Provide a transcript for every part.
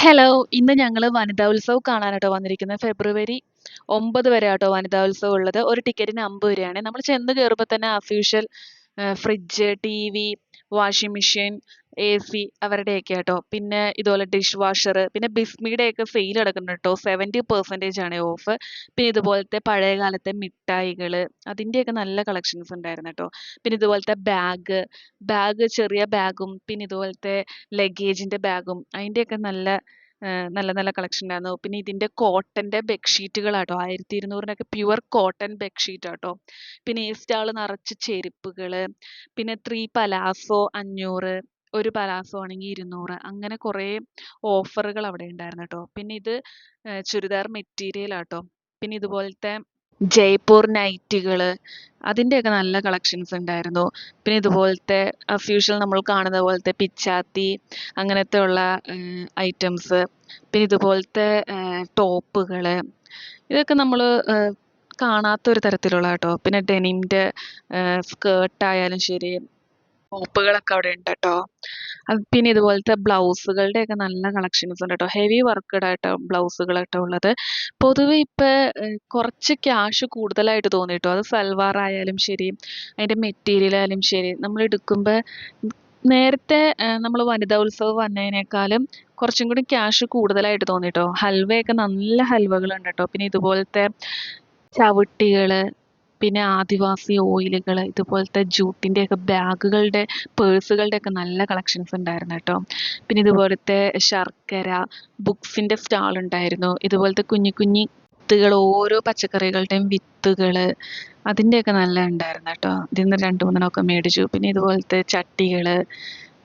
Hello! ഇന്ന് ഞങ്ങള് വനിതാ ഉത്സവ് കാണാനാട്ടോ വന്നിരിക്കുന്നത്. ഫെബ്രുവരി 9 വരെയാട്ടോ വനിതാ ഉത്സവം ഉള്ളത്. ഒരു ടിക്കറ്റിന് 50 രൂപയാണ്. നമ്മൾ ചെന്ന് കേറുമ്പോ തന്നെ as usual fridge, TV, washing machine, AC അവരുടെയൊക്കെയാട്ടോ. പിന്നെ ഇതുപോലെ ഡിഷ് വാഷർ, പിന്നെ ബിസ്മിയുടെയൊക്കെ സെയിൽ നടക്കുന്നുണ്ട് ട്ടോ. 70% ആണ് ഓഫ്. പിന്നെ ഇതുപോലത്തെ പഴയ കാലത്തെ മിഠായികള്, അതിന്റെയൊക്കെ നല്ല കളക്ഷൻസ് ഉണ്ടായിരുന്നു ട്ടോ. പിന്നെ ഇതുപോലത്തെ ബാഗ് ചെറിയ ബാഗും, പിന്നെ ഇതുപോലത്തെ ലഗേജിന്റെ ബാഗും അതിന്റെയൊക്കെ നല്ല നല്ല കളക്ഷൻ ഉണ്ടായിരുന്നു. പിന്നെ ഇതിന്റെ കോട്ടന്റെ ബെഡ്ഷീറ്റുകളാട്ടോ 1200-നൊക്കെ പ്യുവർ കോട്ടൺ ബെഡ്ഷീറ്റ് ആട്ടോ. പിന്നെ ഈ സ്റ്റാള് നിറച്ച് ചെരുപ്പുകള്, പിന്നെ 3 പലാസോ 500, ഒരു പലാസോ ആണെങ്കിൽ 200, അങ്ങനെ കുറേ ഓഫറുകൾ അവിടെ ഉണ്ടായിരുന്നു കേട്ടോ. പിന്നെ ഇത് ചുരിദാർ മെറ്റീരിയൽ ആട്ടോ. പിന്നെ ഇതുപോലത്തെ ജയ്പൂർ നൈറ്റികള്, അതിന്റെയൊക്കെ നല്ല കളക്ഷൻസ് ഉണ്ടായിരുന്നു. പിന്നെ ഇതുപോലത്തെ ആസ് യൂഷ്വൽ നമ്മൾ കാണുന്ന പോലത്തെ പിച്ചാത്തി അങ്ങനത്തെ ഉള്ള ഐറ്റംസ്, പിന്നെ ഇതുപോലത്തെ ടോപ്പുകള്, ഇതൊക്കെ നമ്മള് കാണാത്ത ഒരു തരത്തിലുള്ള കേട്ടോ. പിന്നെ ഡെനിമിന്റെ സ്കേർട്ടായാലും ശരി, ടോപ്പുകളൊക്കെ അവിടെ ഉണ്ട് കേട്ടോ. പിന്നെ ഇതുപോലത്തെ ബ്ലൗസുകളുടെയൊക്കെ നല്ല കളക്ഷൻസ് ഉണ്ട് കേട്ടോ. ഹെവി വർക്ക്ഡ് ആയിട്ട് ബ്ലൗസുകളാട്ടോ ഉള്ളത്. പൊതുവെ ഇപ്പൊ കുറച്ച് ക്യാഷ് കൂടുതലായിട്ട് തോന്നി ട്ടോ. അത് സൽവാർ ആയാലും ശരി, അതിന്റെ മെറ്റീരിയൽ ആയാലും ശരി, നമ്മൾ എടുക്കുമ്പോ നേരത്തെ നമ്മൾ വനിതാ ഉത്സവം വന്നതിനേക്കാളും കുറച്ചും കൂടി ക്യാഷ് കൂടുതലായിട്ട് തോന്നി ട്ടോ. ഹൽവയൊക്കെ നല്ല ഹൽവകളുണ്ട് ട്ടോ. പിന്നെ ഇതുപോലത്തെ ചവിട്ടികള്, പിന്നെ ആദിവാസി ഓയിലുകള്, ഇതുപോലത്തെ ജൂട്ടിന്റെയൊക്കെ ബാഗുകളുടെ, പേഴ്സുകളുടെ ഒക്കെ നല്ല കളക്ഷൻസ് ഉണ്ടായിരുന്നു കേട്ടോ. പിന്നെ ഇതുപോലത്തെ ശർക്കര, ബുക്സിന്റെ സ്റ്റാൾ ഉണ്ടായിരുന്നു. ഇതുപോലത്തെ കുഞ്ഞി കുഞ്ഞി വിത്തുകൾ, ഓരോ പച്ചക്കറികളുടെയും വിത്തുകള്, അതിന്റെയൊക്കെ നല്ല ഉണ്ടായിരുന്നു കേട്ടോ. ഇതിന്ന് 2-3 മേടിച്ചു. പിന്നെ ഇതുപോലത്തെ ചട്ടികള്,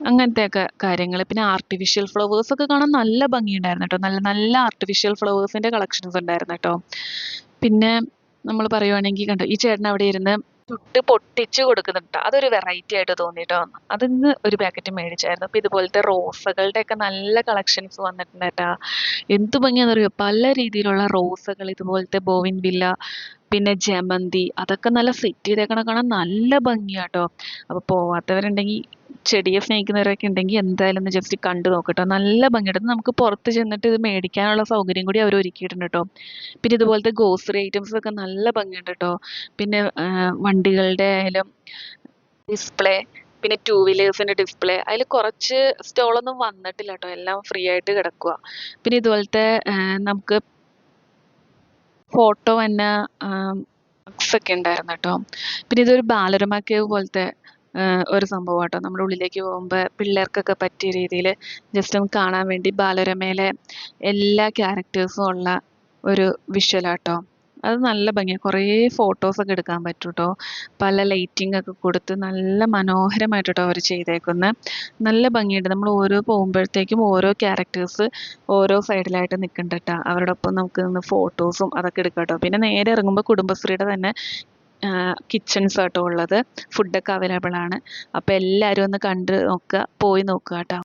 അങ്ങനത്തെയൊക്കെ കാര്യങ്ങൾ. പിന്നെ ആർട്ടിഫിഷ്യൽ ഫ്ലവേഴ്സ് ഒക്കെ കാണാൻ നല്ല ഭംഗിയുണ്ടായിരുന്നു കേട്ടോ. നല്ല നല്ല ആർട്ടിഫിഷ്യൽ ഫ്ലവേഴ്സിന്റെ കളക്ഷൻസ് ഉണ്ടായിരുന്നു കേട്ടോ. പിന്നെ നമ്മൾ പറയുവാണെങ്കിൽ കണ്ടോ, ഈ ചേട്ടൻ അവിടെ ഇരുന്ന് ചുട്ട് പൊട്ടിച്ച് കൊടുക്കുന്നുണ്ട്. അതൊരു വെറൈറ്റി ആയിട്ട് തോന്നിട്ടോ. അതിന്ന് ഒരു പാക്കറ്റ് മേടിച്ചായിരുന്നു. അപ്പൊ ഇതുപോലത്തെ റോസകളുടെ ഒക്കെ നല്ല കളക്ഷൻസ് വന്നിട്ടുണ്ട് കേട്ടാ. എന്ത് ഭംഗിയാണെന്നറിയോ, പല രീതിയിലുള്ള റോസകൾ, ഇതുപോലത്തെ ബോവിൻവില്ല, പിന്നെ ജമന്തി, അതൊക്കെ നല്ല സെറ്റ് ചെയ്തേക്കണ കാണാൻ നല്ല ഭംഗിയാട്ടോ. അപ്പൊ പോവാത്തവരുണ്ടെങ്കിൽ, ചെടിയെ സ്നേഹിക്കുന്നവരൊക്കെ ഉണ്ടെങ്കിൽ എന്തായാലും ഒന്ന് ജസ്റ്റ് കണ്ടു നോക്കട്ടോ. നല്ല ഭംഗിയുണ്ട്. ഇത് നമുക്ക് പുറത്ത് ചെന്നിട്ട് ഇത് മേടിക്കാനുള്ള സൗകര്യം കൂടി അവർ ഒരുക്കിയിട്ടുണ്ട് കേട്ടോ. പിന്നെ ഇതുപോലത്തെ ഗ്രോസറി ഐറ്റംസ് ഒക്കെ നല്ല ഭംഗിയുണ്ട് കേട്ടോ. പിന്നെ വണ്ടികളുടെ ആയാലും ഡിസ്പ്ലേ, പിന്നെ ടൂ വീലേഴ്സിന്റെ ഡിസ്പ്ലേ, അതിൽ കുറച്ച് സ്റ്റോളൊന്നും വന്നിട്ടില്ല കേട്ടോ. എല്ലാം ഫ്രീ ആയിട്ട് കിടക്കുക. പിന്നെ ഇതുപോലത്തെ നമുക്ക് ഫോട്ടോ തന്നെ ഒക്കെ ഉണ്ടായിരുന്നു കേട്ടോ. പിന്നെ ഇതൊരു ബാലരമ കേവ് പോലത്തെ ഒരു സംഭവം കേട്ടോ. നമ്മുടെ ഉള്ളിലേക്ക് പോകുമ്പോൾ പിള്ളേർക്കൊക്കെ പറ്റിയ രീതിയിൽ ജസ്റ്റ് ഒന്ന് കാണാൻ വേണ്ടി ബാലരമയിലെ എല്ലാ ക്യാരക്ടേഴ്സും ഉള്ള ഒരു വിഷ്വലാട്ടോ. അത് നല്ല ഭംഗിയാണ്. കുറേ ഫോട്ടോസൊക്കെ എടുക്കാൻ പറ്റും കേട്ടോ. പല ലൈറ്റിംഗ് ഒക്കെ കൊടുത്ത് നല്ല മനോഹരമായിട്ടോ അവർ ചെയ്തേക്കുന്നത്. നല്ല ഭംഗിയുണ്ട്. നമ്മൾ ഓരോ പോകുമ്പോഴത്തേക്കും ഓരോ ക്യാരക്ടേഴ്സ് ഓരോ സൈഡിലായിട്ട് നിൽക്കുന്നുണ്ട് കേട്ടോ. അവരുടെ ഒപ്പം നമുക്ക് നിന്ന് ഫോട്ടോസും അതൊക്കെ എടുക്കാം കേട്ടോ. പിന്നെ നേരെ ഇറങ്ങുമ്പോൾ കുടുംബശ്രീയുടെ തന്നെ കിച്ചൺസ് ആട്ടോ ഉള്ളത്. ഫുഡൊക്കെ അവൈലബിൾ ആണ്. അപ്പോൾ എല്ലാവരും ഒന്ന് കണ്ട് നോക്കുക, പോയി നോക്കുക കേട്ടോ.